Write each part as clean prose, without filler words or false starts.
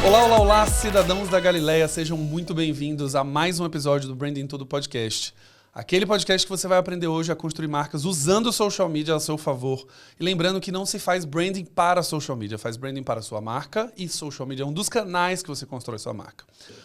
Olá, olá, olá, cidadãos da Galileia, sejam muito bem-vindos a mais um episódio do Branding Tudo Podcast. Aquele podcast que você vai aprender hoje a construir marcas usando o social media a seu favor. E lembrando que não se faz branding para social media, faz branding para a sua marca e social media é um dos canais que você constrói sua marca.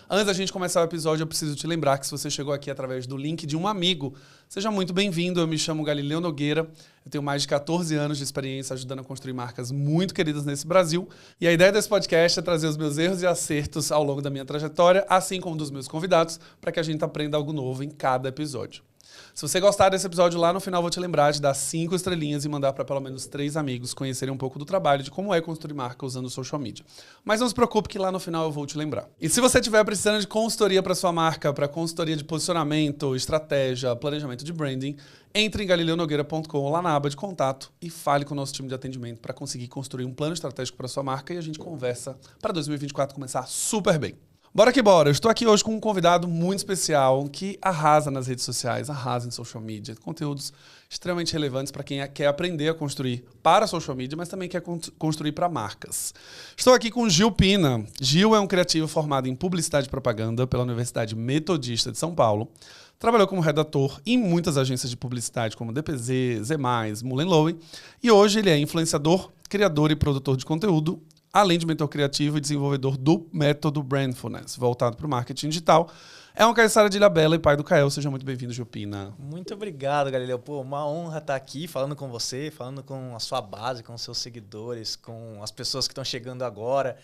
Antes da gente começar o episódio, eu preciso te lembrar que se você chegou aqui através do link de um amigo, seja muito bem-vindo. Eu me chamo Galileu Nogueira, eu tenho mais de 14 anos de experiência ajudando a construir marcas muito queridas nesse Brasil. E a ideia desse podcast é trazer os meus erros e acertos ao longo da minha trajetória, assim como dos meus convidados, para que a gente aprenda algo novo em cada episódio. Se você gostar desse episódio, lá no final vou te lembrar de dar 5 estrelinhas e mandar para pelo menos 3 amigos conhecerem um pouco do trabalho de como é construir marca usando o social media. Mas não se preocupe que lá no final eu vou te lembrar. E se você estiver precisando de consultoria para sua marca, para consultoria de posicionamento, estratégia, planejamento de branding, entre em galileonogueira.com, lá na aba de contato, e fale com o nosso time de atendimento para conseguir construir um plano estratégico para sua marca e a gente conversa para 2024 começar super bem. Bora que bora! Eu estou aqui hoje com um convidado muito especial que arrasa nas redes sociais, arrasa em social media, conteúdos extremamente relevantes para quem quer aprender a construir para social media, mas também quer construir para marcas. Estou aqui com Gil Pina. Gil é um criativo formado em publicidade e propaganda pela Universidade Metodista de São Paulo. Trabalhou como redator em muitas agências de publicidade como DPZ, Z+, Mullen Lowe, e hoje ele é influenciador, criador e produtor de conteúdo, além de mentor criativo e desenvolvedor do método Brandfulness, voltado para o marketing digital. É um Caissara de Ilhabela e pai do Kael. Seja muito bem-vindo, Gil Pina. Muito obrigado, Galileu. Pô, uma honra estar aqui falando com você, falando com a sua base, com os seus seguidores, com as pessoas que estão chegando agora.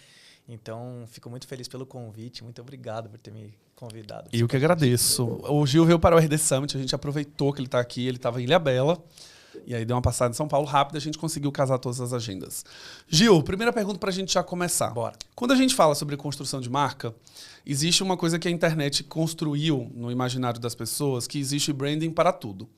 Então, fico muito feliz pelo convite. Muito obrigado por ter me convidado. E eu que agradeço. O Gil veio para o RD Summit, a gente aproveitou que ele está aqui, ele estava em Ilhabela. E aí deu uma passada em São Paulo rápida, a gente conseguiu casar todas as agendas. Gil, primeira pergunta pra gente já começar. Bora. Quando a gente fala sobre construção de marca, existe uma coisa que a internet construiu no imaginário das pessoas, que existe branding para tudo.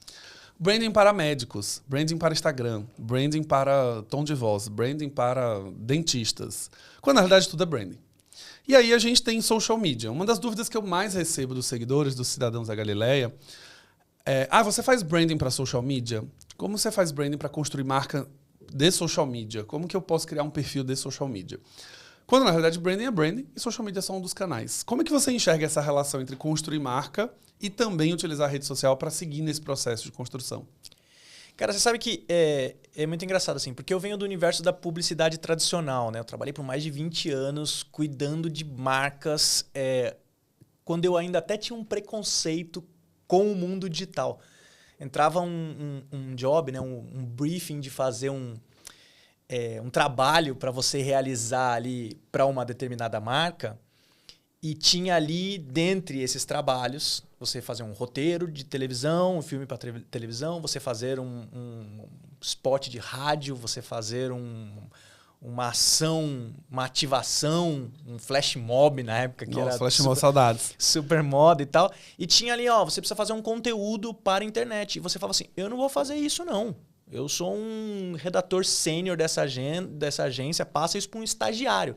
Branding para médicos, branding para Instagram, branding para tom de voz, branding para dentistas. Quando na realidade tudo é branding. E aí a gente tem social media. Uma das dúvidas que eu mais recebo dos seguidores, dos cidadãos da Galileia, você faz branding para social media? Como você faz branding para construir marca de social media? Como que eu posso criar um perfil de social media? Quando, na realidade, branding é branding e social media são um dos canais. Como é que você enxerga essa relação entre construir marca e também utilizar a rede social para seguir nesse processo de construção? Cara, você sabe que é muito engraçado, assim, porque eu venho do universo da publicidade tradicional, né? Eu trabalhei por mais de 20 anos cuidando de marcas, quando eu ainda até tinha um preconceito com o mundo digital. Entrava um job, né, um briefing de fazer um trabalho para você realizar ali para uma determinada marca e tinha ali, dentre esses trabalhos, você fazer um roteiro de televisão, um filme para televisão, você fazer um spot de rádio, você fazer uma ação, uma ativação, um flash mob na época que era flash mob, saudades. Super moda e tal. E tinha ali, você precisa fazer um conteúdo para a internet. E você fala assim, eu não vou fazer isso não. Eu sou um redator sênior dessa agência, passa isso para um estagiário.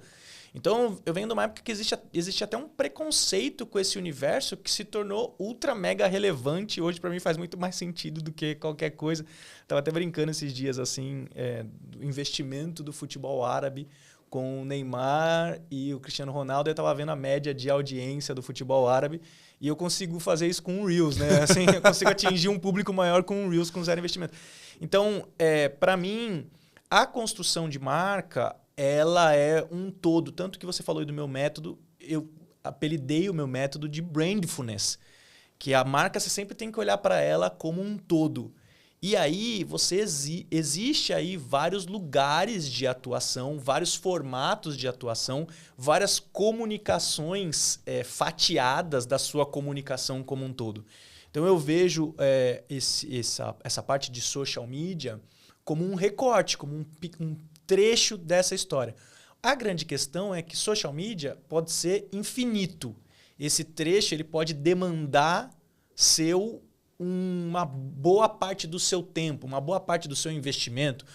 Então, eu venho de uma época que existe até um preconceito com esse universo que se tornou ultra mega relevante. Hoje, para mim, faz muito mais sentido do que qualquer coisa. Estava até brincando esses dias, assim, do investimento do futebol árabe com o Neymar e o Cristiano Ronaldo. Eu estava vendo a média de audiência do futebol árabe e eu consigo fazer isso com o Reels, né? Assim, eu consigo atingir um público maior com o Reels, com zero investimento. Então, para mim, a construção de marca, ela é um todo. Tanto que você falou aí do meu método, eu apelidei o meu método de Brandfulness, que a marca você sempre tem que olhar para ela como um todo. E aí existe aí vários lugares de atuação, vários formatos de atuação, várias comunicações fatiadas da sua comunicação como um todo. Então eu vejo essa parte de social media como um recorte, como um trecho dessa história. A grande questão é que social media pode ser infinito. Esse trecho ele pode demandar uma boa parte do seu tempo, uma boa parte do seu investimento.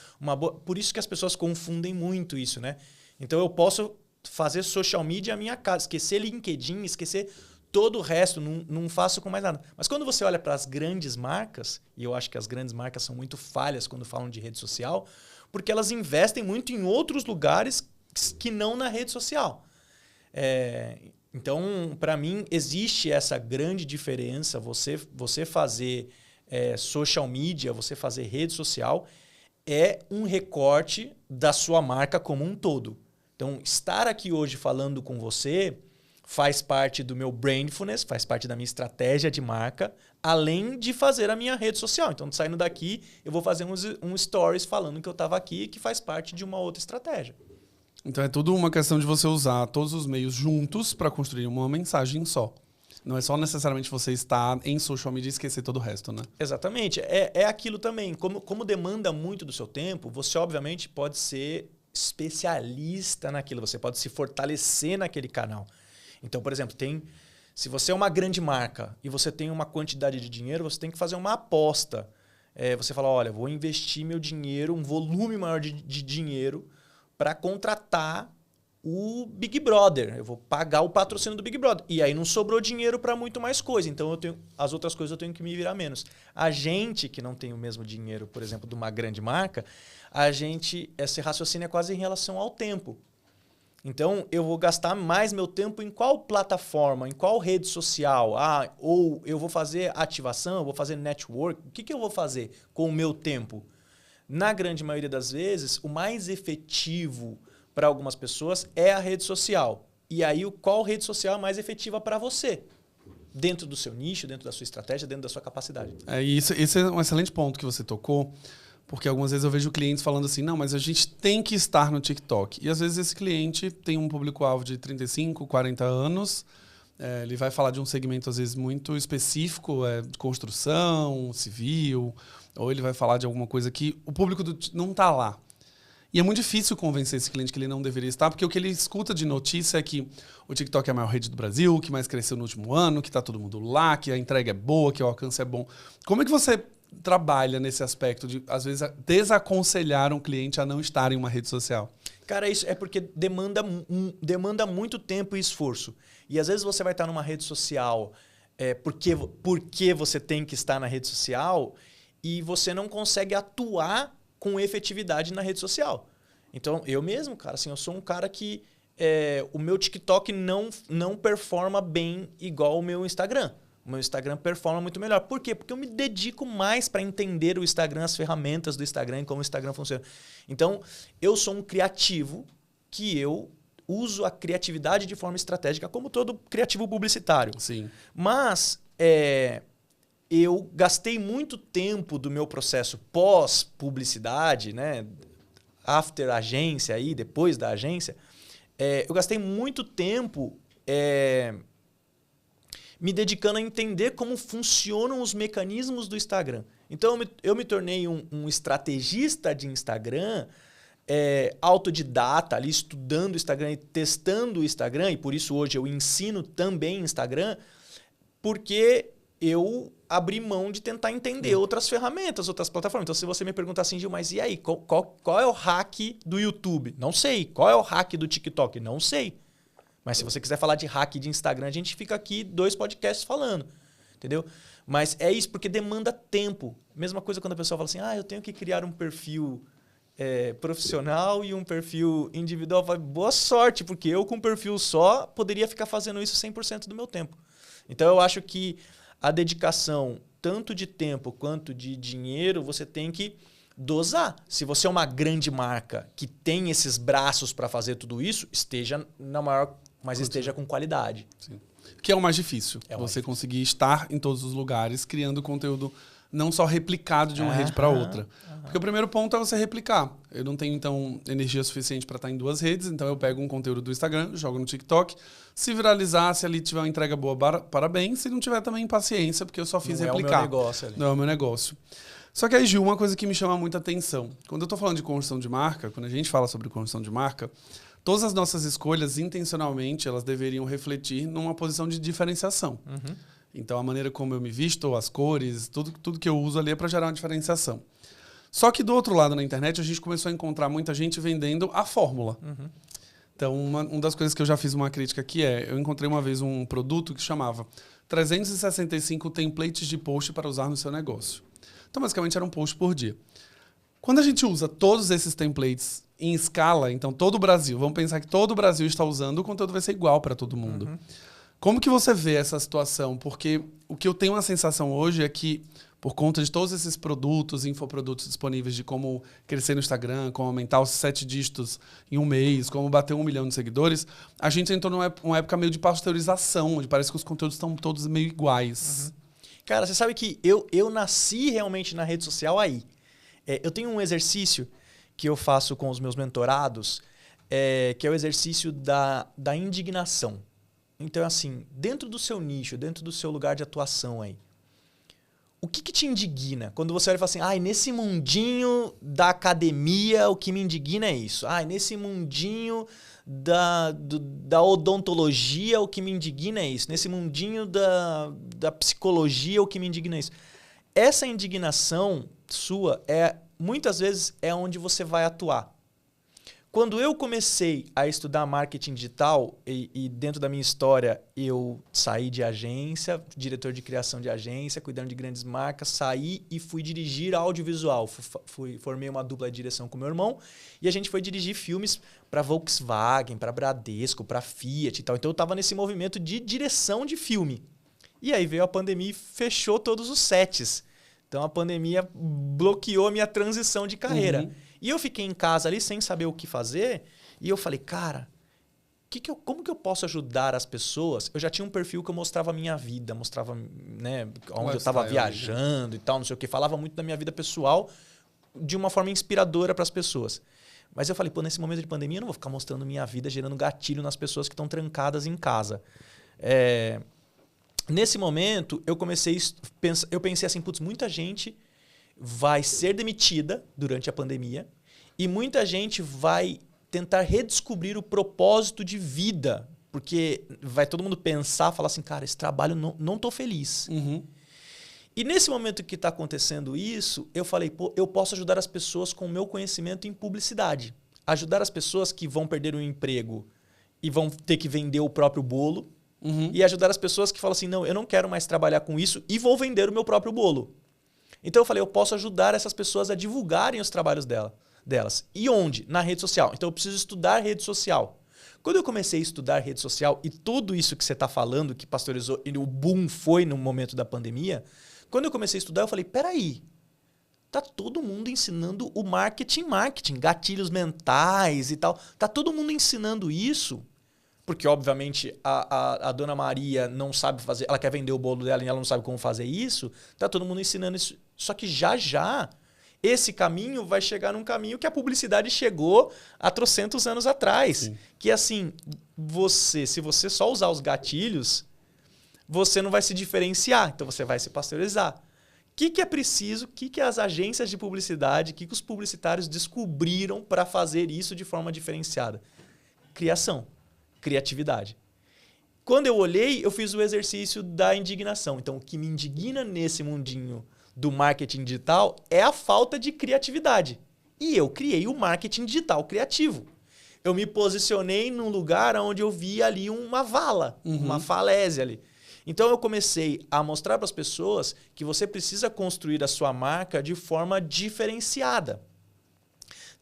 Por isso que as pessoas confundem muito isso, né? Então eu posso fazer social media à minha casa, esquecer LinkedIn, esquecer todo o resto, não faço com mais nada. Mas quando você olha para as grandes marcas, e eu acho que as grandes marcas são muito falhas quando falam de rede social, porque elas investem muito em outros lugares que não na rede social. Então, para mim, existe essa grande diferença. Você fazer social media, você fazer rede social, é um recorte da sua marca como um todo. Então, estar aqui hoje falando com você faz parte do meu brandfulness, faz parte da minha estratégia de marca, além de fazer a minha rede social. Então, saindo daqui, eu vou fazer um stories falando que eu estava aqui, que faz parte de uma outra estratégia. Então é tudo uma questão de você usar todos os meios juntos para construir uma mensagem só. Não é só necessariamente você estar em social media e esquecer todo o resto, né? Exatamente. É aquilo também. Como demanda muito do seu tempo, você obviamente pode ser especialista naquilo. Você pode se fortalecer naquele canal. Então, por exemplo, se você é uma grande marca e você tem uma quantidade de dinheiro, você tem que fazer uma aposta. Você fala, olha, vou investir meu dinheiro, um volume maior de dinheiro para contratar o Big Brother. Eu vou pagar o patrocínio do Big Brother. E aí não sobrou dinheiro para muito mais coisa. Então, as outras coisas eu tenho que me virar menos. A gente que não tem o mesmo dinheiro, por exemplo, de uma grande marca, esse raciocínio é quase em relação ao tempo. Então, eu vou gastar mais meu tempo em qual plataforma, em qual rede social? Ou eu vou fazer ativação, eu vou fazer network. O que eu vou fazer com o meu tempo? Na grande maioria das vezes, o mais efetivo para algumas pessoas é a rede social. E aí, qual rede social é mais efetiva para você? Dentro do seu nicho, dentro da sua estratégia, dentro da sua capacidade. Esse é um excelente ponto que você tocou, porque algumas vezes eu vejo clientes falando assim, não, mas a gente tem que estar no TikTok. E às vezes esse cliente tem um público-alvo de 35, 40 anos, ele vai falar de um segmento às vezes muito específico, de construção, civil, ou ele vai falar de alguma coisa que o público não está lá. E é muito difícil convencer esse cliente que ele não deveria estar, porque o que ele escuta de notícia é que o TikTok é a maior rede do Brasil, que mais cresceu no último ano, que está todo mundo lá, que a entrega é boa, que o alcance é bom. Como é que você trabalha nesse aspecto de, às vezes, desaconselhar um cliente a não estar em uma rede social? Cara, isso é porque demanda muito tempo e esforço. E às vezes você vai estar numa rede social porque você tem que estar na rede social e você não consegue atuar com efetividade na rede social. Então, eu mesmo, cara, assim, eu sou um cara que o meu TikTok não performa bem igual o meu Instagram. O meu Instagram performa muito melhor. Por quê? Porque eu me dedico mais para entender o Instagram, as ferramentas do Instagram e como o Instagram funciona. Então, eu sou um criativo que eu uso a criatividade de forma estratégica, como todo criativo publicitário. Sim. Mas eu gastei muito tempo do meu processo pós-publicidade, né? After agência, aí, depois da agência, eu gastei muito tempo me dedicando a entender como funcionam os mecanismos do Instagram. Então, eu me tornei um estrategista de Instagram, autodidata, ali estudando o Instagram e testando o Instagram, e por isso hoje eu ensino também Instagram, porque eu abri mão de tentar entender outras ferramentas, outras plataformas. Então, se você me perguntar assim, Gil, mas e aí? Qual é o hack do YouTube? Não sei. Qual é o hack do TikTok? Não sei. Mas se você quiser falar de hack de Instagram, a gente fica aqui 2 podcasts falando. Entendeu? Mas é isso, porque demanda tempo. Mesma coisa quando a pessoa fala assim, eu tenho que criar um perfil profissional e um perfil individual. Boa sorte, porque eu com um perfil só poderia ficar fazendo isso 100% do meu tempo. Então, eu acho que a dedicação, tanto de tempo quanto de dinheiro, você tem que dosar. Se você é uma grande marca que tem esses braços para fazer tudo isso, esteja na maior, mas esteja com qualidade. Sim. Que é o mais difícil. Você conseguir estar em todos os lugares, criando conteúdo não só replicado de uma rede para outra. Porque o primeiro ponto é você replicar. Eu não tenho, então, energia suficiente para estar em 2 redes, então eu pego um conteúdo do Instagram, jogo no TikTok. Se viralizar, se ali tiver uma entrega boa, parabéns. Se não tiver, também paciência, porque eu só fiz replicar. Não é o meu negócio ali. Não é o meu negócio. Só que aí, Gil, uma coisa que me chama muita atenção. Quando eu estou falando de construção de marca, quando a gente fala sobre construção de marca, todas as nossas escolhas, intencionalmente, elas deveriam refletir numa posição de diferenciação. Uhum. Então, a maneira como eu me visto, as cores, tudo que eu uso ali é para gerar uma diferenciação. Só que do outro lado, na internet, a gente começou a encontrar muita gente vendendo a fórmula. Uhum. Então, uma das coisas que eu já fiz uma crítica aqui eu encontrei uma vez um produto que chamava 365 templates de post para usar no seu negócio. Então, basicamente, era um post por dia. Quando a gente usa todos esses templates em escala, então todo o Brasil, vamos pensar que todo o Brasil está usando, o conteúdo vai ser igual para todo mundo. Como que você vê essa situação? Porque o que eu tenho uma sensação hoje é que, por conta de todos esses produtos, infoprodutos disponíveis de como crescer no Instagram, como aumentar os 7 dígitos em um mês, como bater 1 milhão de seguidores, a gente entrou numa época meio de pasteurização, onde parece que os conteúdos estão todos meio iguais. Cara, você sabe que eu nasci realmente na rede social aí. Eu tenho um exercício que eu faço com os meus mentorados, que é o exercício da indignação. Então, assim, dentro do seu nicho, dentro do seu lugar de atuação aí, o que te indigna? Quando você olha e fala assim, nesse mundinho da academia, o que me indigna é isso. Nesse mundinho da odontologia, o que me indigna é isso. Nesse mundinho da psicologia, o que me indigna é isso. Essa indignação sua, muitas vezes, é onde você vai atuar. Quando eu comecei a estudar marketing digital, e dentro da minha história eu saí de agência, diretor de criação de agência, cuidando de grandes marcas, saí e fui dirigir audiovisual. Formei uma dupla de direção com meu irmão e a gente foi dirigir filmes para Volkswagen, para Bradesco, para Fiat e tal. Então eu estava nesse movimento de direção de filme. E aí veio a pandemia e fechou todos os sets. Então a pandemia bloqueou a minha transição de carreira. E eu fiquei em casa ali sem saber o que fazer. E eu falei, cara, como que eu posso ajudar as pessoas? Eu já tinha um perfil que eu mostrava a minha vida, mostrava, né, onde eu estava viajando e tal, não sei o que. Falava muito da minha vida pessoal de uma forma inspiradora para as pessoas. Mas eu falei, nesse momento de pandemia eu não vou ficar mostrando minha vida, gerando gatilho nas pessoas que estão trancadas em casa. Nesse momento, eu pensei assim, muita gente vai ser demitida durante a pandemia e muita gente vai tentar redescobrir o propósito de vida, porque vai todo mundo pensar, falar assim, cara, esse trabalho não tô feliz. E nesse momento que está acontecendo isso, eu falei, eu posso ajudar as pessoas com o meu conhecimento em publicidade. Ajudar as pessoas que vão perder o emprego e vão ter que vender o próprio bolo, e ajudar as pessoas que falam assim, não, eu não quero mais trabalhar com isso e vou vender o meu próprio bolo. Então eu falei, eu posso ajudar essas pessoas a divulgarem os trabalhos delas. E onde? Na rede social. Então eu preciso estudar rede social. Quando eu comecei a estudar rede social e tudo isso que você está falando, que pasteurizou, e o boom foi no momento da pandemia, quando eu comecei a estudar, eu falei, peraí, tá todo mundo ensinando o marketing, gatilhos mentais e tal. Tá todo mundo ensinando isso. Porque, obviamente, a dona Maria não sabe fazer, ela quer vender o bolo dela e ela não sabe como fazer isso. Tá todo mundo ensinando isso. Só que já, esse caminho vai chegar num caminho que a publicidade chegou há trocentos anos atrás. Sim. Que assim, se você só usar os gatilhos, você não vai se diferenciar. Então você vai se pasteurizar. O que é preciso? O que as agências de publicidade, o que os publicitários descobriram para fazer isso de forma diferenciada? Criatividade. Quando eu olhei, eu fiz o exercício da indignação. Então, o que me indigna nesse mundinho do marketing digital é a falta de criatividade. E eu criei o marketing digital criativo. Eu me posicionei num lugar onde eu vi ali uma vala, uma falésia ali. Então, eu comecei a mostrar para as pessoas que você precisa construir a sua marca de forma diferenciada.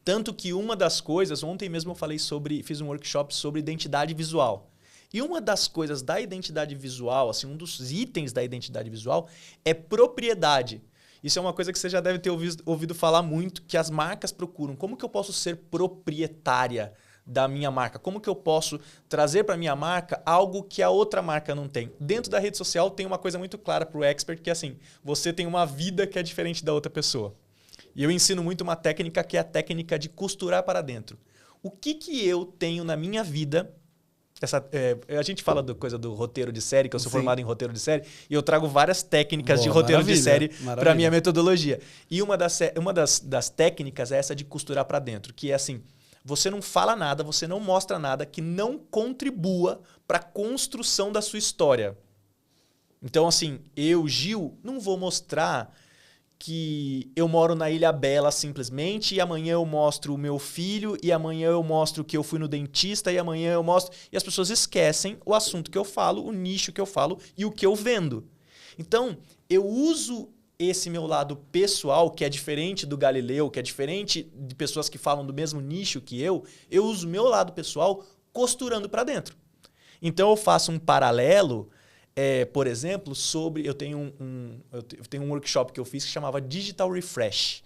Tanto que uma das coisas, ontem mesmo eu fiz um workshop sobre identidade visual. E uma das coisas da identidade visual, assim, um dos itens da identidade visual é propriedade. Isso é uma coisa que você já deve ter ouvido falar muito, que as marcas procuram. Como que eu posso ser proprietária da minha marca? Como que eu posso trazer para a minha marca algo que a outra marca não tem? Dentro da rede social tem uma coisa muito clara para o expert, que é assim, você tem uma vida que é diferente da outra pessoa. E eu ensino muito uma técnica que é a técnica de costurar para dentro. O que eu tenho na minha vida... a gente fala da coisa do roteiro de série, que eu sou formado em roteiro de série, e eu trago várias técnicas de roteiro de série para a minha metodologia. E uma das técnicas é essa de costurar para dentro, que é assim, você não fala nada, você não mostra nada que não contribua para a construção da sua história. Então, assim, eu, Gil, não vou mostrar que eu moro na Ilha Bela simplesmente, e amanhã eu mostro o meu filho, e amanhã eu mostro que eu fui no dentista, e amanhã eu mostro... E as pessoas esquecem o assunto que eu falo, o nicho que eu falo e o que eu vendo. Então, eu uso esse meu lado pessoal, que é diferente do Galileu, que é diferente de pessoas que falam do mesmo nicho que eu uso o meu lado pessoal costurando para dentro. Então eu faço um paralelo, por exemplo, sobre... Eu tenho um workshop que eu fiz que chamava Digital Refresh,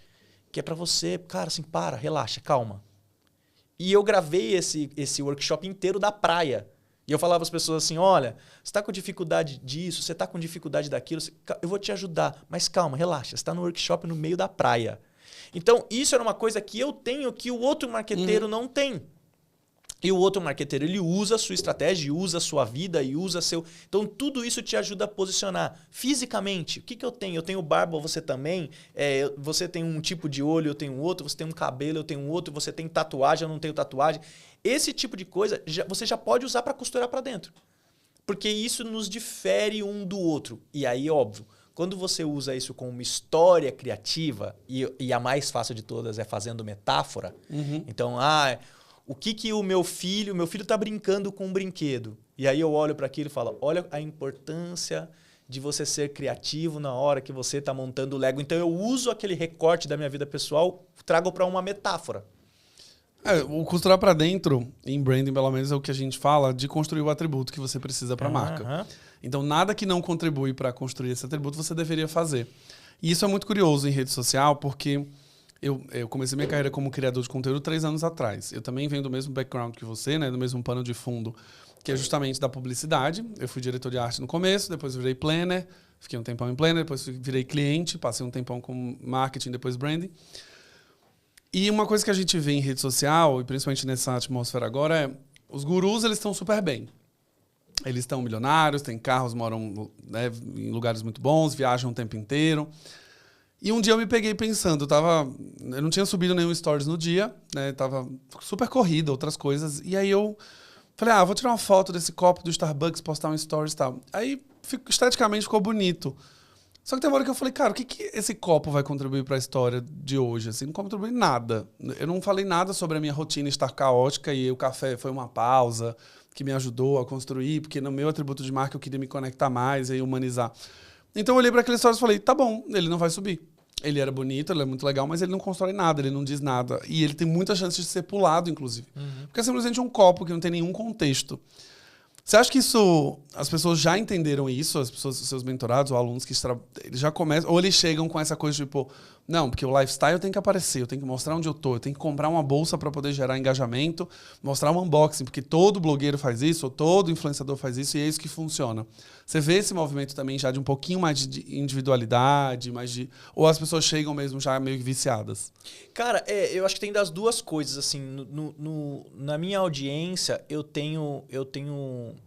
que é para você, cara, assim, relaxa, calma. E eu gravei esse workshop inteiro da praia. E eu falava às pessoas assim, olha, você está com dificuldade disso, você está com dificuldade daquilo, eu vou te ajudar, mas calma, relaxa, você está no workshop no meio da praia. Então, isso era uma coisa que eu tenho que o outro marqueteiro não tem. E o outro marqueteiro, ele usa a sua estratégia, usa a sua vida e usa seu... Então, tudo isso te ajuda a posicionar. Fisicamente, o que eu tenho? Eu tenho barba, você também. Você tem um tipo de olho, eu tenho outro. Você tem um cabelo, eu tenho outro. Você tem tatuagem, eu não tenho tatuagem. Esse tipo de coisa você já pode usar para costurar para dentro. Porque isso nos difere um do outro. E aí, óbvio, quando você usa isso com uma história criativa, e a mais fácil de todas é fazendo metáfora. Então, o que o meu filho está brincando com um brinquedo. E aí eu olho para aquilo e falo, olha a importância de você ser criativo na hora que você está montando o Lego. Então eu uso aquele recorte da minha vida pessoal, trago para uma metáfora. O costurar para dentro, em branding pelo menos, é o que a gente fala de construir o atributo que você precisa para a marca. Então nada que não contribui para construir esse atributo você deveria fazer. E isso é muito curioso em rede social, porque... Eu comecei minha carreira como criador de conteúdo 3 anos atrás. Eu também venho do mesmo background que você, né? Do mesmo pano de fundo, que é justamente da publicidade. Eu fui diretor de arte no começo, depois virei planner, fiquei um tempão em planner, depois virei cliente, passei um tempão com marketing, depois branding. E uma coisa que a gente vê em rede social, e principalmente nessa atmosfera agora, é os gurus, eles estão super bem. Eles estão milionários, têm carros, moram, né, em lugares muito bons, viajam o tempo inteiro. E um dia eu me peguei pensando, eu não tinha subido nenhum stories no dia, né? Tava super corrida, outras coisas. E aí eu falei, vou tirar uma foto desse copo do Starbucks, postar um stories e tal. Aí esteticamente ficou bonito. Só que tem uma hora que eu falei, cara, o que esse copo vai contribuir para a história de hoje? Assim, não contribui nada. Eu não falei nada sobre a minha rotina estar caótica e o café foi uma pausa que me ajudou a construir, porque no meu atributo de marca eu queria me conectar mais e humanizar. Então eu olhei para aquele stories e falei, tá bom, ele não vai subir. Ele era bonito, ele é muito legal, mas ele não constrói nada, ele não diz nada. E ele tem muita chance de ser pulado, inclusive. Porque é simplesmente um copo que não tem nenhum contexto. Você acha que isso... As pessoas já entenderam isso? As pessoas, os seus mentorados ou alunos que eles já começam... Ou eles chegam com essa coisa tipo... Não, porque o lifestyle tem que aparecer, eu tenho que mostrar onde eu tô, eu tenho que comprar uma bolsa para poder gerar engajamento, mostrar um unboxing, porque todo blogueiro faz isso, ou todo influenciador faz isso, e é isso que funciona. Você vê esse movimento também já de um pouquinho mais de individualidade, ou as pessoas chegam mesmo já meio que viciadas? Cara, eu acho que tem das duas coisas, assim. Na minha audiência, eu tenho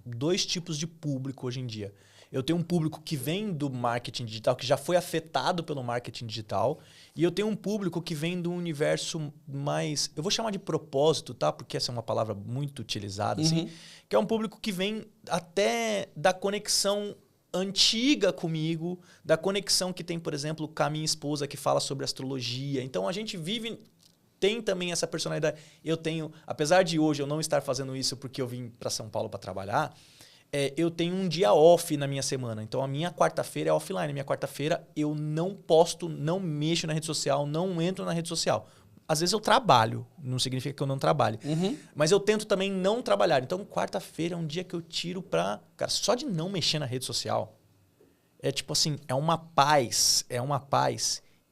2 tipos de público hoje em dia. Eu tenho um público que vem do marketing digital, que já foi afetado pelo marketing digital. E eu tenho um público que vem do universo mais... Eu vou chamar de propósito, tá? Porque essa é uma palavra muito utilizada, assim. Que é um público que vem até da conexão antiga comigo, da conexão que tem, por exemplo, com a minha esposa, que fala sobre astrologia. Então, a gente tem também essa personalidade. Eu tenho... Apesar de hoje eu não estar fazendo isso porque eu vim para São Paulo para trabalhar... eu tenho um dia off na minha semana. Então, a minha quarta-feira é offline. A minha quarta-feira eu não posto, não mexo na rede social, não entro na rede social. Às vezes eu trabalho, não significa que eu não trabalhe. Mas eu tento também não trabalhar. Então, quarta-feira é um dia que eu tiro pra... Cara, só de não mexer na rede social, é tipo assim, é uma paz.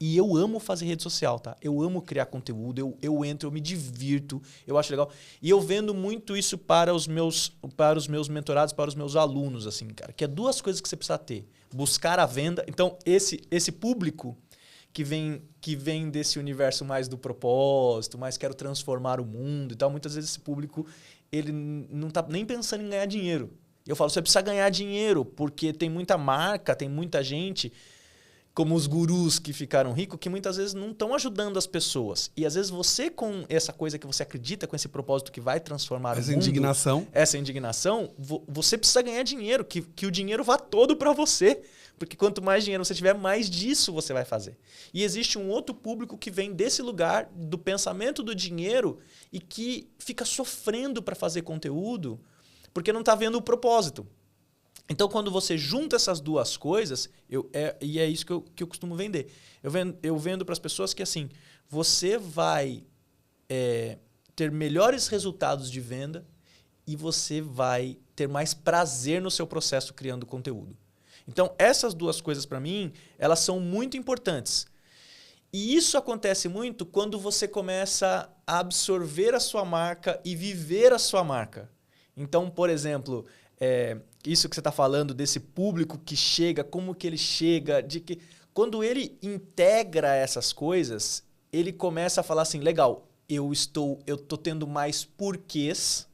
E eu amo fazer rede social, tá? Eu amo criar conteúdo, eu entro, eu me divirto, eu acho legal. E eu vendo muito isso para os meus mentorados, para os meus alunos, assim, cara. Que é 2 coisas que você precisa ter. Buscar a venda. Então, esse público que vem desse universo mais do propósito, mais quero transformar o mundo e tal, muitas vezes esse público, ele não tá nem pensando em ganhar dinheiro. Eu falo, você precisa ganhar dinheiro, porque tem muita marca, tem muita gente... como os gurus que ficaram ricos, que muitas vezes não estão ajudando as pessoas. E às vezes você, com essa coisa que você acredita, com esse propósito que vai transformar o mundo... Essa indignação, você precisa ganhar dinheiro, que o dinheiro vá todo para você. Porque quanto mais dinheiro você tiver, mais disso você vai fazer. E existe um outro público que vem desse lugar, do pensamento do dinheiro, e que fica sofrendo para fazer conteúdo, porque não está vendo o propósito. Então, quando você junta essas duas coisas, e é isso que eu costumo vender. Eu vendo para as pessoas que assim, você vai ter melhores resultados de venda e você vai ter mais prazer no seu processo criando conteúdo. Então, essas duas coisas, para mim, elas são muito importantes. E isso acontece muito quando você começa a absorver a sua marca e viver a sua marca. Então, por exemplo, isso que você está falando desse público que chega, como que ele chega, de que quando ele integra essas coisas, ele começa a falar assim, legal, eu tô tendo mais porquês,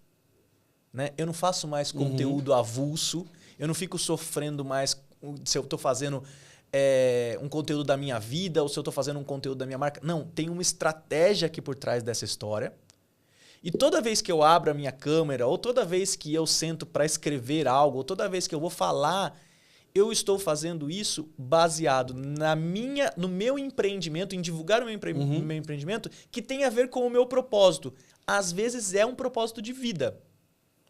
né? Eu não faço mais conteúdo avulso, eu não fico sofrendo mais se eu estou fazendo um conteúdo da minha vida ou se eu estou fazendo um conteúdo da minha marca. Não, tem uma estratégia aqui por trás dessa história. E toda vez que eu abro a minha câmera, ou toda vez que eu sento para escrever algo, ou toda vez que eu vou falar, eu estou fazendo isso baseado no meu empreendimento, em divulgar o meu empreendimento, que tem a ver com o meu propósito. Às vezes é um propósito de vida.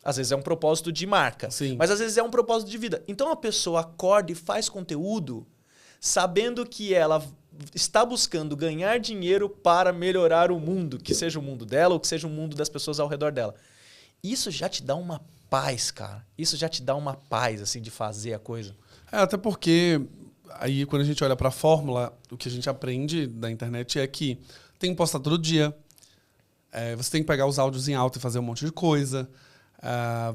Às vezes é um propósito de marca. Sim. Mas às vezes é um propósito de vida. Então a pessoa acorda e faz conteúdo sabendo que ela está buscando ganhar dinheiro para melhorar o mundo, que seja o mundo dela ou que seja o mundo das pessoas ao redor dela. Isso já te dá uma paz, cara. Isso já te dá uma paz, assim, de fazer a coisa. Até porque aí quando a gente olha para a fórmula, o que a gente aprende da internet é que tem que postar todo dia. Você tem que pegar os áudios em alta e fazer um monte de coisa.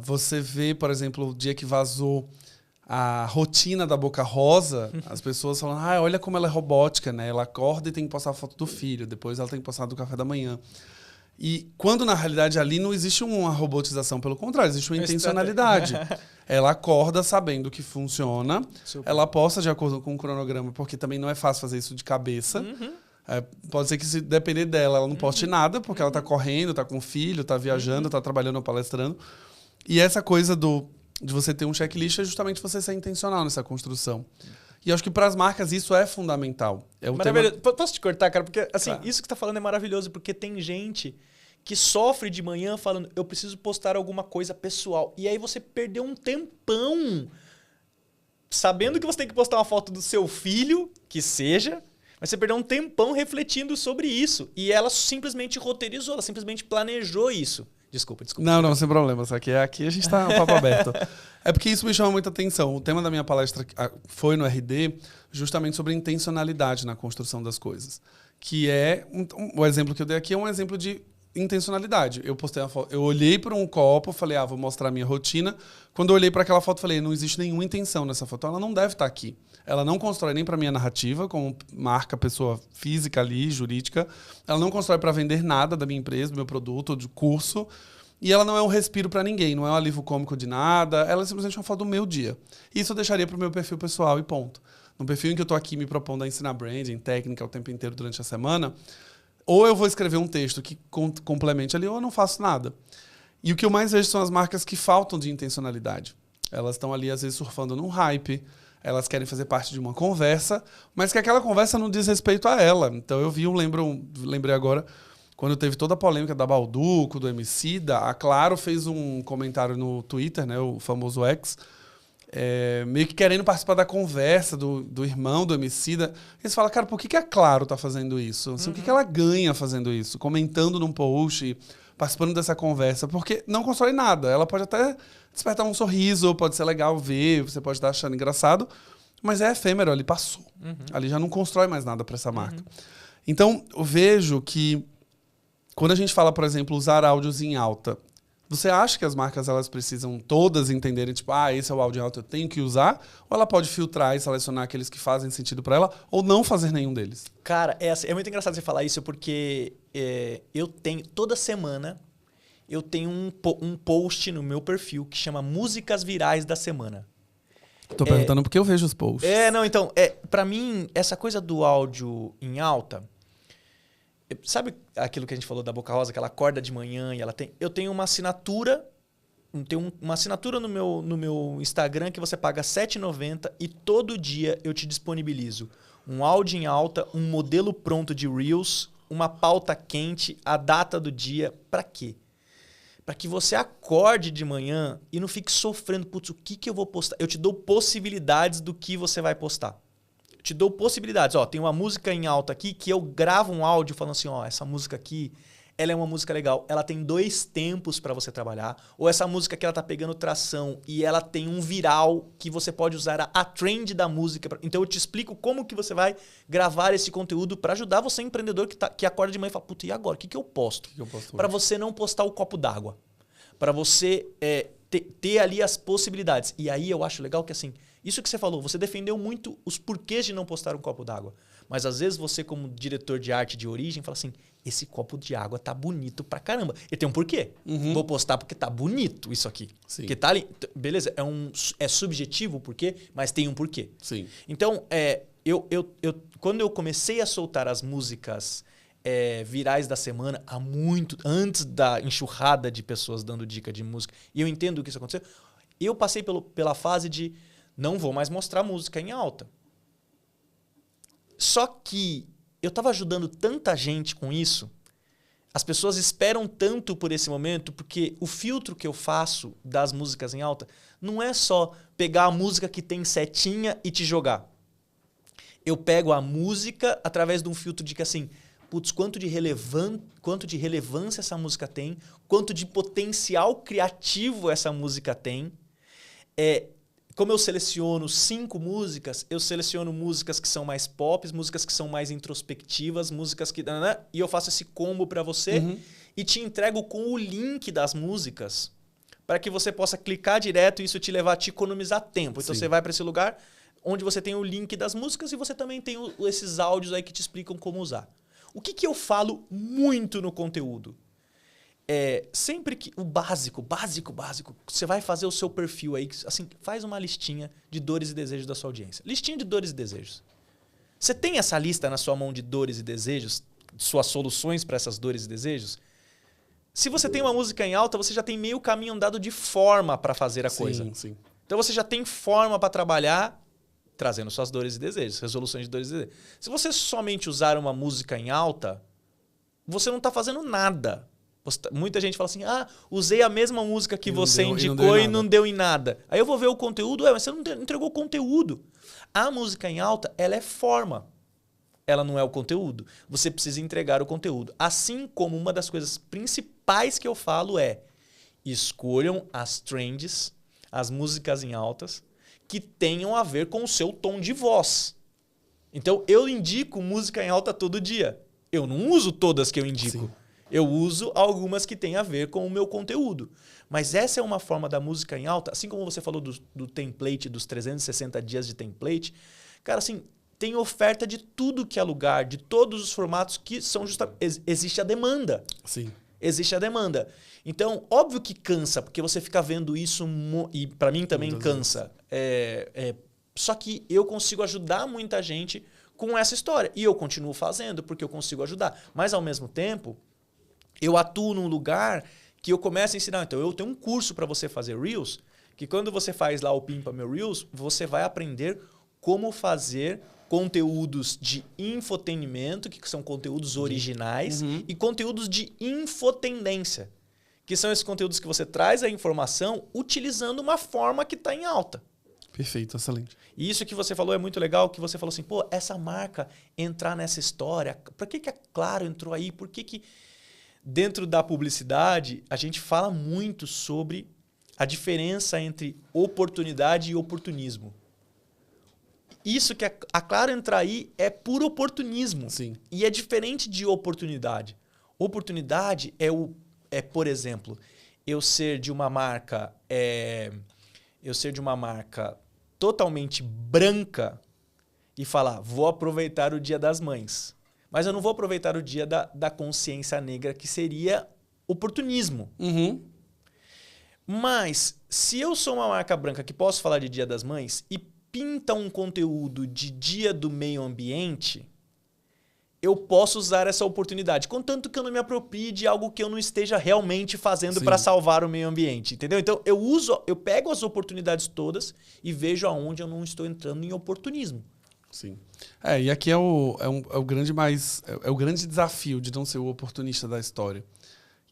Você vê, por exemplo, o dia que vazou a rotina da Boca Rosa, as pessoas falam, olha como ela é robótica, né? Ela acorda e tem que postar a foto do filho, depois ela tem que postar do café da manhã. E quando, na realidade, ali não existe uma robotização, pelo contrário, existe uma intencionalidade. Ela acorda sabendo que funciona, ela posta de acordo com o cronograma, porque também não é fácil fazer isso de cabeça. Pode ser que, se depender dela, ela não poste nada, porque ela tá correndo, tá com o filho, tá viajando, tá trabalhando ou palestrando. E essa coisa de você ter um checklist é justamente você ser intencional nessa construção. E eu acho que para as marcas isso é fundamental. Maravilhoso. Posso te cortar, cara? Porque assim, Claro. Isso que você tá falando é maravilhoso, porque tem gente que sofre de manhã falando, eu preciso postar alguma coisa pessoal. E aí você perdeu um tempão sabendo que você tem que postar uma foto do seu filho, que seja, mas você perdeu um tempão refletindo sobre isso. E ela simplesmente roteirizou, ela simplesmente planejou isso. Desculpa. Não, sem problema. Aqui a gente tá um papo aberto. É porque isso me chama muita atenção. O tema da minha palestra foi no RD justamente sobre intencionalidade na construção das coisas. Que é... O exemplo que eu dei aqui é um exemplo de intencionalidade. Eu postei uma foto, eu olhei para um copo, falei, vou mostrar a minha rotina. Quando eu olhei para aquela foto, falei, não existe nenhuma intenção nessa foto. Ela não deve estar aqui. Ela não constrói nem para minha narrativa, como marca, pessoa física ali, jurídica. Ela não constrói para vender nada da minha empresa, do meu produto, do curso. E ela não é um respiro para ninguém, não é um alívio cômico de nada. Ela é simplesmente uma foto do meu dia. Isso eu deixaria para o meu perfil pessoal e ponto. No perfil em que eu estou aqui me propondo a ensinar branding, técnica o tempo inteiro durante a semana, ou eu vou escrever um texto que complemente ali, ou eu não faço nada. E o que eu mais vejo são as marcas que faltam de intencionalidade. Elas estão ali, às vezes, surfando num hype, elas querem fazer parte de uma conversa, mas que aquela conversa não diz respeito a ela. Então eu lembrei agora, quando teve toda a polêmica da Balduco, do Emicida, a Claro fez um comentário no Twitter, né, o famoso X, meio que querendo participar da conversa do irmão do Emicida. Eles falam, cara, por que a Claro tá fazendo isso? Assim, o que ela ganha fazendo isso? Comentando num post, participando dessa conversa, porque não constrói nada. Ela pode até despertar um sorriso, pode ser legal ver, você pode estar achando engraçado, mas é efêmero, ali passou. Ali já não constrói mais nada para essa marca. Então, eu vejo que quando a gente fala, por exemplo, usar áudios em alta, você acha que as marcas elas precisam todas entenderem, tipo, esse é o áudio em alta, eu tenho que usar? Ou ela pode filtrar e selecionar aqueles que fazem sentido para ela, ou não fazer nenhum deles? Cara, é muito engraçado você falar isso, porque eu tenho, toda semana, eu tenho um post no meu perfil que chama Músicas Virais da Semana. Tô perguntando porque eu vejo os posts. Então, pra mim, essa coisa do áudio em alta... Sabe aquilo que a gente falou da Boca Rosa, que ela acorda de manhã e ela tem... Eu tenho uma assinatura, no meu Instagram que você paga R$ 7,90 e todo dia eu te disponibilizo um áudio em alta, um modelo pronto de Reels, uma pauta quente, a data do dia. Pra quê? para que você acorde de manhã e não fique sofrendo, putz, o que eu vou postar? Eu te dou possibilidades do que você vai postar. Eu te dou possibilidades. Ó, tem uma música em alta aqui que eu gravo um áudio falando assim, ó, essa música aqui, ela é uma música legal. Ela tem 2 tempos para você trabalhar. Ou essa música que ela tá pegando tração e ela tem um viral que você pode usar a trend da música. Então eu te explico como que você vai gravar esse conteúdo para ajudar você, empreendedor, que acorda de manhã e fala, puta, e agora? O que eu posto? Para você não postar o copo d'água. Para você ter ali as possibilidades. E aí eu acho legal que assim, isso que você falou, você defendeu muito os porquês de não postar um copo d'água. Mas às vezes você, como diretor de arte de origem, fala assim, esse copo de água tá bonito pra caramba. E tem um porquê. Vou postar porque tá bonito isso aqui. Sim. Porque tá ali. Beleza, é subjetivo o porquê, mas tem um porquê. Sim. Então, quando eu comecei a soltar as músicas virais da semana, antes da enxurrada de pessoas dando dica de música, e eu entendo que isso aconteceu, eu passei pela fase de não vou mais mostrar música em alta. Só que eu estava ajudando tanta gente com isso, as pessoas esperam tanto por esse momento, porque o filtro que eu faço das músicas em alta não é só pegar a música que tem setinha e te jogar. Eu pego a música através de um filtro de que assim, putz, quanto de relevância essa música tem, quanto de potencial criativo essa música tem. Como eu seleciono 5 músicas, eu seleciono músicas que são mais pop, músicas que são mais introspectivas, músicas que... E eu faço esse combo para você e te entrego com o link das músicas para que você possa clicar direto e isso te levar a te economizar tempo. Então você vai para esse lugar onde você tem o link das músicas e você também tem esses áudios aí que te explicam como usar. O que eu falo muito no conteúdo? Sempre que o básico, você vai fazer o seu perfil aí, assim, faz uma listinha de dores e desejos da sua audiência. Listinha de dores e desejos. Você tem essa lista na sua mão de dores e desejos, suas soluções para essas dores e desejos? Se você tem uma música em alta, você já tem meio caminho andado de forma para fazer a coisa. Sim. Então você já tem forma para trabalhar trazendo suas dores e desejos, resoluções de dores e desejos. Se você somente usar uma música em alta, você não está fazendo nada. Muita gente fala assim, usei a mesma música que você indicou e não deu em nada. Aí eu vou ver o conteúdo, mas você não entregou conteúdo. A música em alta, ela é forma. Ela não é o conteúdo. Você precisa entregar o conteúdo. Assim como uma das coisas principais que eu falo escolham as trends, as músicas em altas, que tenham a ver com o seu tom de voz. Então, eu indico música em alta todo dia. Eu não uso todas que eu indico. Sim. Eu uso algumas que têm a ver com o meu conteúdo. Mas essa é uma forma da música em alta, assim como você falou do template, dos 360 dias de template. Cara, assim, tem oferta de tudo que é lugar, de todos os formatos que são justamente... Existe a demanda. Sim. Existe a demanda. Então, óbvio que cansa, porque você fica vendo isso, e para mim também cansa. Só que eu consigo ajudar muita gente com essa história. E eu continuo fazendo, porque eu consigo ajudar. Mas, ao mesmo tempo, eu atuo num lugar que eu começo a ensinar. Então, eu tenho um curso para você fazer Reels, que quando você faz lá o Pimpa Meu Reels, você vai aprender como fazer conteúdos de infotenimento, que são conteúdos originais, e conteúdos de infotendência, que são esses conteúdos que você traz a informação utilizando uma forma que está em alta. Perfeito, excelente. E isso que você falou é muito legal, que você falou assim, pô, essa marca entrar nessa história, por que a Claro entrou aí? Por que dentro da publicidade a gente fala muito sobre a diferença entre oportunidade e oportunismo? Isso que a Claro entrar aí é puro oportunismo. Sim. E é diferente de oportunidade. Oportunidade por exemplo, eu ser de uma marca totalmente branca e falar, vou aproveitar o Dia das Mães. Mas eu não vou aproveitar o dia da consciência negra, que seria oportunismo. Mas, se eu sou uma marca branca que posso falar de Dia das Mães e pinta um conteúdo de Dia do Meio Ambiente, eu posso usar essa oportunidade, contanto que eu não me aproprie de algo que eu não esteja realmente fazendo para salvar o meio ambiente, entendeu? Então, eu pego as oportunidades todas e vejo aonde eu não estou entrando em oportunismo. Sim. E aqui é o grande desafio de não ser o oportunista da história.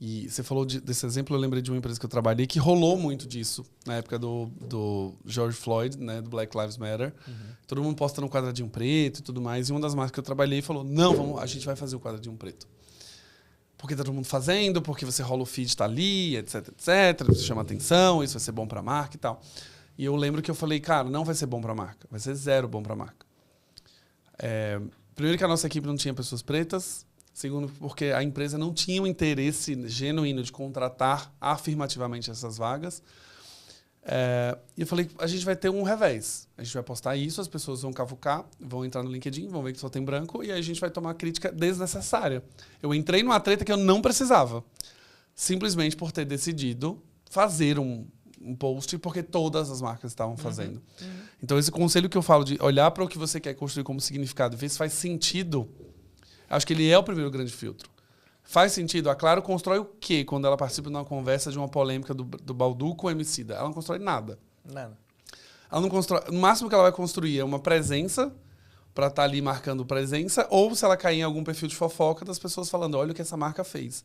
E você falou desse exemplo, eu lembrei de uma empresa que eu trabalhei que rolou muito disso na época do George Floyd, né, do Black Lives Matter. Todo mundo postando um quadradinho preto e tudo mais. E uma das marcas que eu trabalhei falou, não, a gente vai fazer o quadradinho preto. Porque tá todo mundo fazendo, porque você rola o feed, tá ali, etc, etc. Você chama atenção, isso vai ser bom pra marca e tal. E eu lembro que eu falei, cara, não vai ser bom pra marca. Vai ser zero bom pra marca. Primeiro que a nossa equipe não tinha pessoas pretas. Segundo, porque a empresa não tinha um interesse genuíno de contratar afirmativamente essas vagas. E eu falei, a gente vai ter um revés. A gente vai postar isso, as pessoas vão cavucar, vão entrar no LinkedIn, vão ver que só tem branco, e aí a gente vai tomar crítica desnecessária. Eu entrei numa treta que eu não precisava. Simplesmente por ter decidido fazer um post, porque todas as marcas estavam fazendo. Então, esse conselho que eu falo de olhar para o que você quer construir como significado, ver se faz sentido, acho que ele é o primeiro grande filtro. Faz sentido? A Claro constrói o quê quando ela participa de uma conversa de uma polêmica do Baldu com o Emicida? Ela não constrói nada. Nada. Ela não constrói. No máximo que ela vai construir é uma presença para estar ali marcando presença, ou se ela cair em algum perfil de fofoca das pessoas falando, olha o que essa marca fez.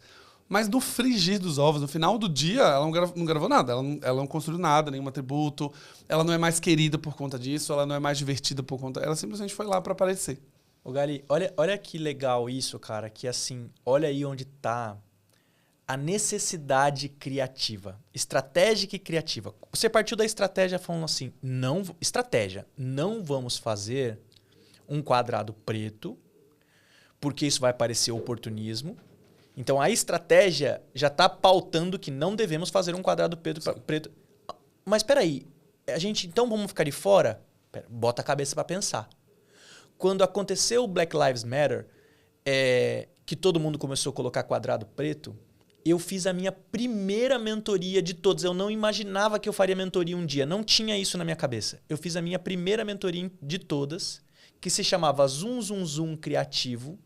Mas no frigir dos ovos, no final do dia, ela não gravou nada. Ela não construiu nada, nenhum atributo. Ela não é mais querida por conta disso, ela não é mais divertida por conta... Ela simplesmente foi lá para aparecer. Ô, Gali, olha que legal isso, cara. Que assim, olha aí onde tá a necessidade criativa. Estratégica e criativa. Você partiu da estratégia falando assim, não vamos fazer um quadrado preto, porque isso vai parecer oportunismo. Então, a estratégia já está pautando que não devemos fazer um quadrado preto. Mas espera aí, então vamos ficar de fora? Bota a cabeça para pensar. Quando aconteceu o Black Lives Matter, que todo mundo começou a colocar quadrado preto, eu fiz a minha primeira mentoria de todas. Eu não imaginava que eu faria mentoria um dia. Não tinha isso na minha cabeça. Eu fiz a minha primeira mentoria de todas, que se chamava Zoom, Zoom, Zoom Criativo,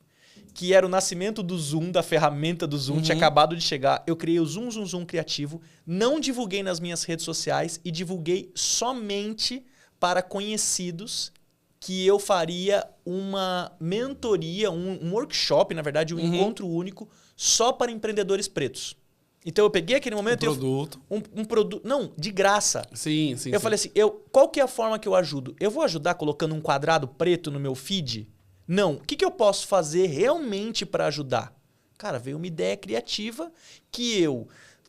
que era o nascimento do Zoom, da ferramenta do Zoom, tinha acabado de chegar. Eu criei o Zoom, Zoom, Zoom Criativo, não divulguei nas minhas redes sociais e divulguei somente para conhecidos que eu faria uma mentoria, um workshop, na verdade, um encontro único, só para empreendedores pretos. Então eu peguei aquele momento... Um produto. Não, de graça. Sim. Eu falei assim, qual que é a forma que eu ajudo? Eu vou ajudar colocando um quadrado preto no meu feed? Não. O que eu posso fazer realmente para ajudar? Cara, veio uma ideia criativa que eu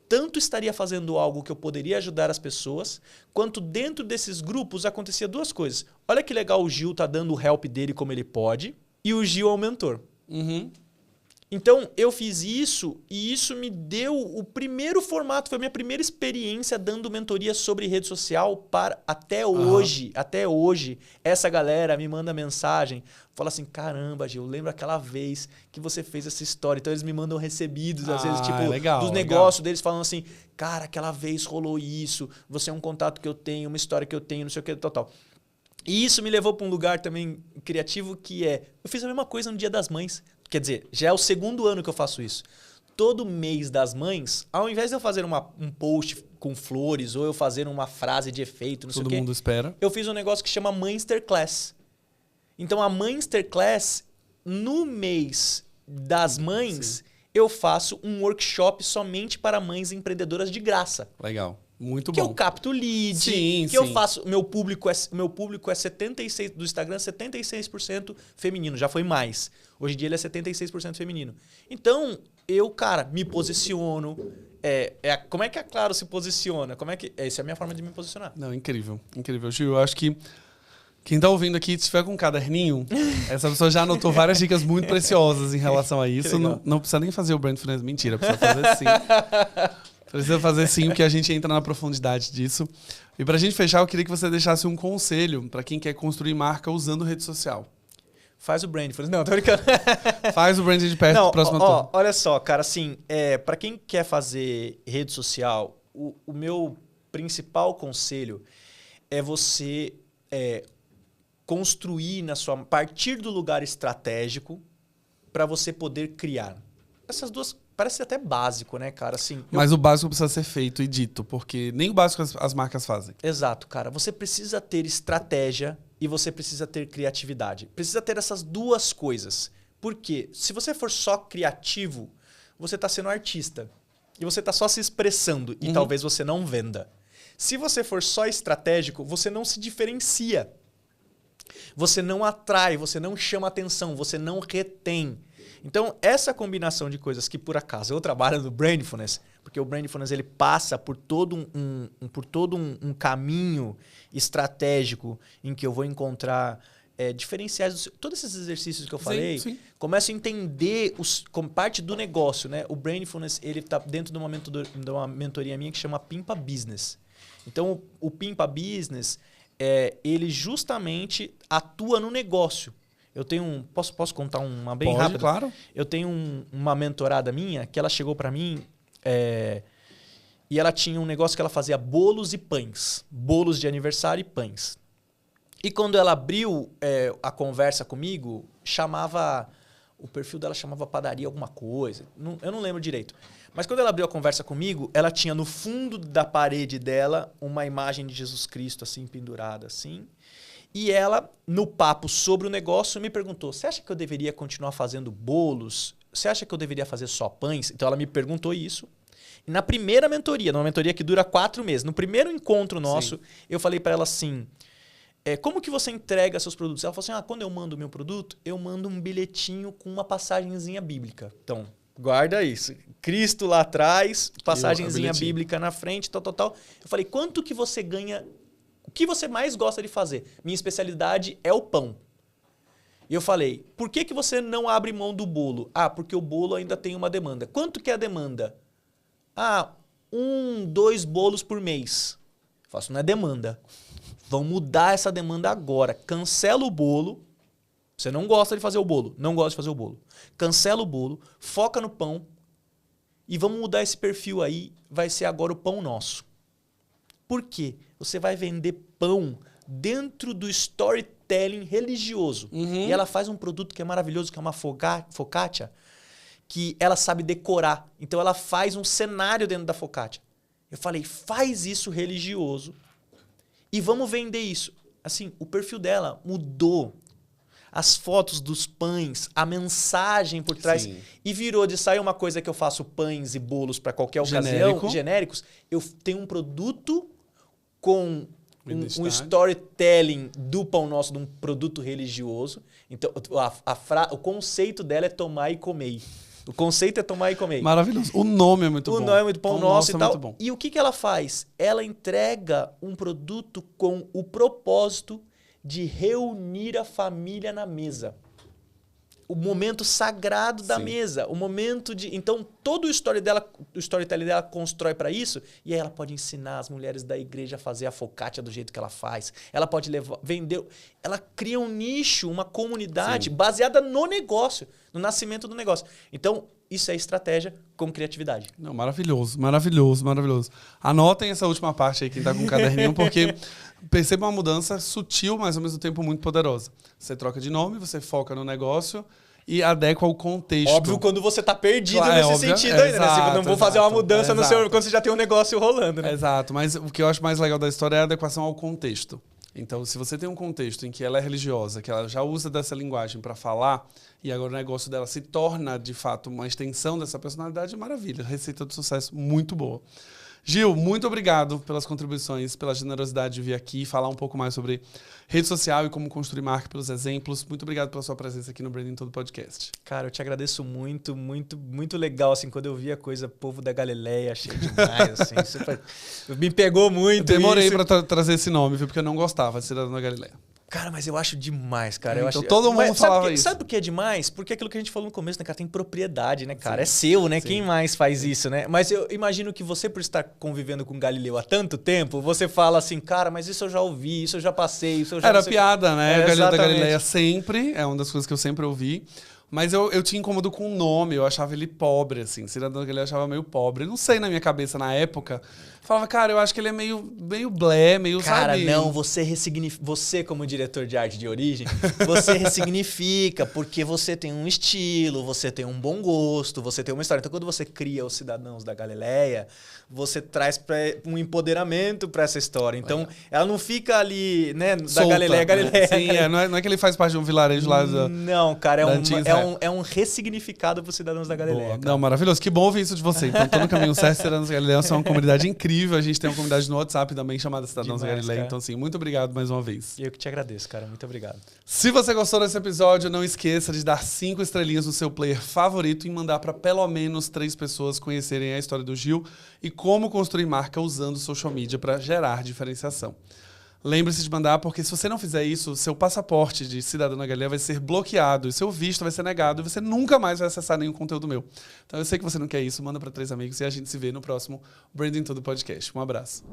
tanto estaria fazendo algo que eu poderia ajudar as pessoas, quanto dentro desses grupos acontecia duas coisas. Olha que legal, o Gil tá dando o help dele como ele pode, e o Gil é o mentor. Então, eu fiz isso e isso me deu o primeiro formato, foi a minha primeira experiência dando mentoria sobre rede social para até hoje, essa galera me manda mensagem, fala assim, caramba, Gil, lembra aquela vez que você fez essa história? Então, eles me mandam recebidos, às vezes, tipo, dos negócios deles, falando assim, cara, aquela vez rolou isso, você é um contato que eu tenho, uma história que eu tenho, não sei o que, tal. E isso me levou para um lugar também criativo que eu fiz a mesma coisa no Dia das Mães. Quer dizer, já é o segundo ano que eu faço isso. Todo mês das mães, ao invés de eu fazer um post com flores ou eu fazer uma frase de efeito, não sei o quê. Todo mundo espera. Eu fiz um negócio que chama Masterclass. Então, a Masterclass, no mês das mães, eu faço um workshop somente para mães empreendedoras de graça. Legal. Muito bom. Que eu capto lead, eu faço... Meu público é 76%, do Instagram, 76% feminino. Já foi mais. Hoje em dia ele é 76% feminino. Então, eu, cara, me posiciono. Como é que a Claro se posiciona? Essa é a minha forma de me posicionar. Não, incrível. Incrível. Gil, eu acho que quem tá ouvindo aqui, se tiver com um caderninho, essa pessoa já anotou várias dicas muito preciosas em relação a isso. Não precisa nem fazer o brand finance. Mentira, precisa fazer sim. Precisa fazer sim, porque a gente entra na profundidade disso. E pra gente fechar, eu queria que você deixasse um conselho para quem quer construir marca usando rede social. Faz o brand. Não, tô brincando. Faz o brand de perto do próximo turno. Olha só, cara, assim, para quem quer fazer rede social, o meu principal conselho é você construir partir do lugar estratégico para você poder criar. Essas duas parece até básico, né, cara? Assim, mas o básico precisa ser feito e dito, porque nem o básico as marcas fazem. Exato, cara. Você precisa ter estratégia e você precisa ter criatividade. Precisa ter essas duas coisas. Por quê? Se você for só criativo, você está sendo artista. e você está só se expressando e talvez você não venda. Se você for só estratégico, você não se diferencia. Você não atrai, você não chama atenção, você não retém. Então, essa combinação de coisas que, por acaso, eu trabalho no Brandfulness, porque o Brandfulness ele passa por todo um caminho estratégico em que eu vou encontrar diferenciais. Todos esses exercícios que eu falei, começo a entender como parte do negócio. Né? O Brandfulness está dentro de uma mentoria minha que chama Pimpa Business. Então, o Pimpa Business, ele justamente atua no negócio. Eu tenho posso contar uma bem rápida? Claro. Eu tenho uma mentorada minha que ela chegou para mim e ela tinha um negócio que ela fazia bolos e pães. Bolos de aniversário e pães. E quando ela abriu a conversa comigo, o perfil dela chamava padaria alguma coisa. Eu não lembro direito. Mas quando ela abriu a conversa comigo, ela tinha no fundo da parede dela uma imagem de Jesus Cristo assim pendurada assim. E ela, no papo sobre o negócio, me perguntou, você acha que eu deveria continuar fazendo bolos? Você acha que eu deveria fazer só pães? Então ela me perguntou isso. E na primeira mentoria, numa mentoria que dura 4 meses, no primeiro encontro nosso, eu falei para ela assim, como que você entrega seus produtos? Ela falou assim, quando eu mando o meu produto, eu mando um bilhetinho com uma passagenzinha bíblica. Então, guarda isso. Cristo lá atrás, passagenzinha bíblica na frente, tal. Eu falei, quanto que você ganha? O que você mais gosta de fazer? Minha especialidade é o pão. E eu falei, por que você não abre mão do bolo? Porque o bolo ainda tem uma demanda. Quanto que é a demanda? 2 bolos por mês. Eu faço, não é demanda. Vamos mudar essa demanda agora. Cancela o bolo. Você não gosta de fazer o bolo. Não gosta de fazer o bolo. Cancela o bolo. Foca no pão. E vamos mudar esse perfil aí. Vai ser agora o pão nosso. Por quê? Você vai vender pão dentro do storytelling religioso. E ela faz um produto que é maravilhoso, que é uma focaccia, que ela sabe decorar. Então ela faz um cenário dentro da focaccia. Eu falei, faz isso religioso e vamos vender isso. Assim, o perfil dela mudou. As fotos dos pães, a mensagem por trás. Sim. E virou de sair uma coisa que eu faço pães e bolos para qualquer ocasião, genéricos. Eu tenho um produto com um storytelling do pão nosso, de um produto religioso. Então, o conceito dela é tomar e comer. O conceito é tomar e comer. Maravilhoso. O nome é muito bom. O nome é muito pão nosso e tal. Muito bom. E o que ela faz? Ela entrega um produto com o propósito de reunir a família na mesa. O momento sagrado da mesa. O momento de... Então, todo o storytelling dela constrói para isso. E aí ela pode ensinar as mulheres da igreja a fazer a focaccia do jeito que ela faz. Ela pode vender... Ela cria um nicho, uma comunidade baseada no negócio. No nascimento do negócio. Então, isso é estratégia com criatividade. Não, maravilhoso, maravilhoso, maravilhoso. Anotem essa última parte aí, quem tá com um caderninho, porque perceba uma mudança sutil, mas ao mesmo tempo muito poderosa. Você troca de nome, você foca no negócio e adequa ao contexto. Óbvio quando você tá perdido nesse sentido ainda, né? Você não vou fazer uma mudança no seu, quando você já tem um negócio rolando, né? Exato, mas o que eu acho mais legal da história é a adequação ao contexto. Então, se você tem um contexto em que ela é religiosa, que ela já usa dessa linguagem para falar, e agora o negócio dela se torna, de fato, uma extensão dessa personalidade, maravilha. Receita do sucesso muito boa. Gil, muito obrigado pelas contribuições, pela generosidade de vir aqui falar um pouco mais sobre rede social e como construir marca pelos exemplos. Muito obrigado pela sua presença aqui no Branding Todo Podcast. Cara, eu te agradeço muito, muito, muito legal, assim, quando eu vi a coisa Povo da Galileia, achei demais, assim, me pegou muito. Eu demorei para trazer esse nome, viu, porque eu não gostava de Cidadão da Galileia. Cara, mas eu acho demais, cara. Então todo mundo falava isso. Sabe por que é demais? Porque aquilo que a gente falou no começo, né, cara? Tem propriedade, né, cara? Sim. É seu, né? Sim. Quem mais faz isso, né? Mas eu imagino que você, por estar convivendo com Galileu há tanto tempo, você fala assim, cara, mas isso eu já ouvi, isso eu já passei, isso eu já... Era piada, né? Galileu da Galileia sempre, é uma das coisas que eu sempre ouvi. Mas eu tinha incômodo com o nome, eu achava ele pobre, assim. Cidadão da Galileia eu achava meio pobre. Não sei, na minha cabeça, na época... Falava, cara, eu acho que ele é meio blé, meio, cara, sabe? não, você como diretor de arte de origem, você ressignifica, porque você tem um estilo, você tem um bom gosto, você tem uma história. Então, quando você cria os Cidadãos da Galileia, você traz um empoderamento para essa história. Então, ela não fica ali, né, da Galileia. Sim, não é que ele faz parte de um vilarejo lá da... Não, cara, É um ressignificado para os Cidadãos da Galileia. Não, maravilhoso. Que bom ouvir isso de você. Então, tô no caminho certo. Cidadãos da Galileia é uma comunidade incrível. A gente tem uma comunidade no WhatsApp também chamada Cidadãos da Galileia. Cara. Então, assim, muito obrigado mais uma vez. Eu que te agradeço, cara. Muito obrigado. Se você gostou desse episódio, não esqueça de dar 5 estrelinhas no seu player favorito e mandar para pelo menos 3 pessoas conhecerem a história do Gil e como construir marca usando social media para gerar diferenciação. Lembre-se de mandar, porque se você não fizer isso, seu passaporte de cidadão da Galileia vai ser bloqueado, e seu visto vai ser negado, e você nunca mais vai acessar nenhum conteúdo meu. Então eu sei que você não quer isso, manda para 3 amigos e a gente se vê no próximo Branding Tudo Podcast. Um abraço.